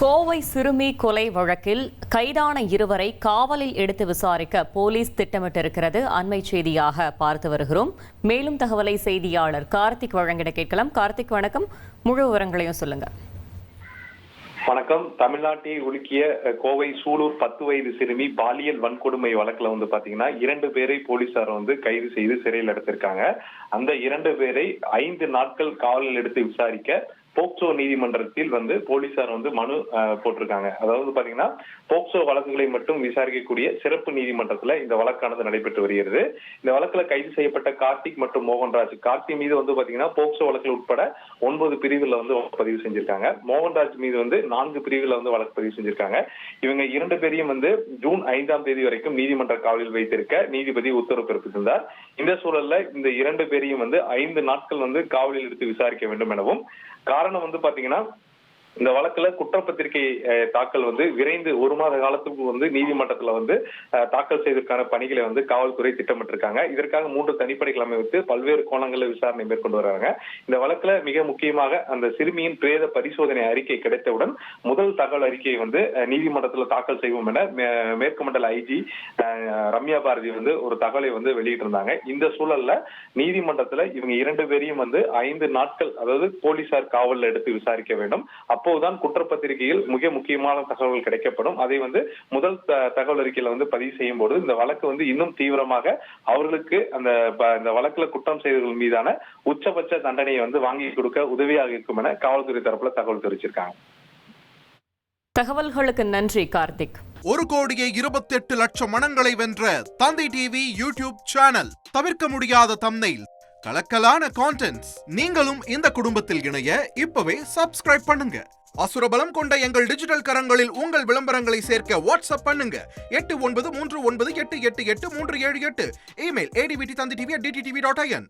கோவை சிறுமி கொலை வழக்கில் கைதான இருவரை காவலில் எடுத்து விசாரிக்க போலீஸ் திட்டமிட்டிருக்கிறது. அண்மை செய்தியாக பார்த்து வருகிறோம். மேலும் தகவலை செய்தியாளர் கார்த்திக் வழங்கிட கேட்கலாம். கார்த்திக், வணக்கம். முழு விவரங்களையும் சொல்லுங்க. வணக்கம். தமிழ்நாட்டை உலுக்கிய கோவை சூலூர் 10 வயது சிறுமி பாலியல் வன்கொடுமை வழக்குல பாத்தீங்கன்னா 2 பேரை போலீசார் கைது செய்து சிறையில் எடுத்திருக்காங்க. அந்த 2 பேரை 5 நாட்கள் காவலில் எடுத்து விசாரிக்க போக்சோ நீதிமன்றத்தில் போலீசார் மனு போட்டிருக்காங்க. அதாவது பாத்தீங்கன்னா போக்சோ வழக்குகளை மட்டும் விசாரிக்கக்கூடிய சிறப்பு நீதிமன்றத்துல இந்த வழக்கானது நடைபெற்று வருகிறது. இந்த வழக்குல கைது செய்யப்பட்ட கார்த்திக் மற்றும் மோகன்ராஜ். கார்த்திக் மீது பாத்தீங்கன்னா போக்சோ வழக்கில் உட்பட 9 பிரிவுல பதிவு செஞ்சிருக்காங்க. மோகன்ராஜ் மீது 4 பிரிவுல வழக்கு பதிவு செஞ்சிருக்காங்க. இவங்க 2 பேரையும் ஜூன் 5ஆம் தேதி வரைக்கும் நீதிமன்ற காவலில் வைத்திருக்க நீதிபதி உத்தரவு பிறப்பித்திருந்தார். இந்த சூழல்ல இந்த 2 பேரையும் 5 நாட்கள் காவலில் எடுத்து விசாரிக்க வேண்டும் எனவும், காரணம் பாத்தீங்கன்னா இந்த வழக்குல குற்றப்பத்திரிகை தாக்கல் விரைந்து 1 மாத காலத்துக்கு நீதிமன்றத்துல தாக்கல் செய்வதற்கான பணிகளை காவல்துறை திட்டமிட்டிருக்காங்க. இதற்காக 3 தனிப்படைகள் அமைத்து பல்வேறு கோணங்களில் விசாரணை மேற்கொண்டு வர்றாங்க. இந்த வழக்குல மிக முக்கியமாக அந்த சிறுமியின் பிரேத பரிசோதனை அறிக்கை கிடைத்தவுடன் முதல் தகவல் அறிக்கையை நீதிமன்றத்துல தாக்கல் செய்வோம் என மேற்கு மண்டல ஐஜி ரம்யா பாரதி ஒரு தகவலை வெளியிட்டிருந்தாங்க. இந்த சூழல்ல நீதிமன்றத்துல இவங்க 2 பேரையும் 5 நாட்கள், அதாவது போலீசார் காவலில் எடுத்து விசாரிக்க வேண்டும். அப்போதுதான் குற்றப்பத்திரிகையில் மிக முக்கியமான தகவல்கள் கிடைக்கப்படும். அதை முதல் தகவல் அறிக்கையில பதிவு செய்யும் போது இந்த வழக்கு இன்னும் தீவிரமாக அவர்களுக்கு அந்த வழக்குல குற்றம் செய்தவர்கள் மீதான உச்சபட்ச தண்டனையை வாங்கி கொடுக்க உதவியாக இருக்கும் என காவல்துறை தரப்புல தகவல் தெரிவிச்சிருக்காங்க. தகவல்களுக்கு நன்றி கார்த்திக். 1,28,00,000 மனங்களை வென்ற தந்தி டிவி யூடியூப் சேனல். தவிர்க்க முடியாத தம்ப்நெயில், கலக்கலான கான்டென்ட்ஸ். நீங்களும் இந்த குடும்பத்தில் இணைய இப்பவே சப்ஸ்கிரைப் பண்ணுங்க. அசுரபலம் கொண்ட எங்கள் டிஜிட்டல் கரங்களில் உங்கள் விளம்பரங்களை சேர்க்க வாட்ஸ்அப் பண்ணுங்க. 8939888838. Email advtthanditv@dttv.in.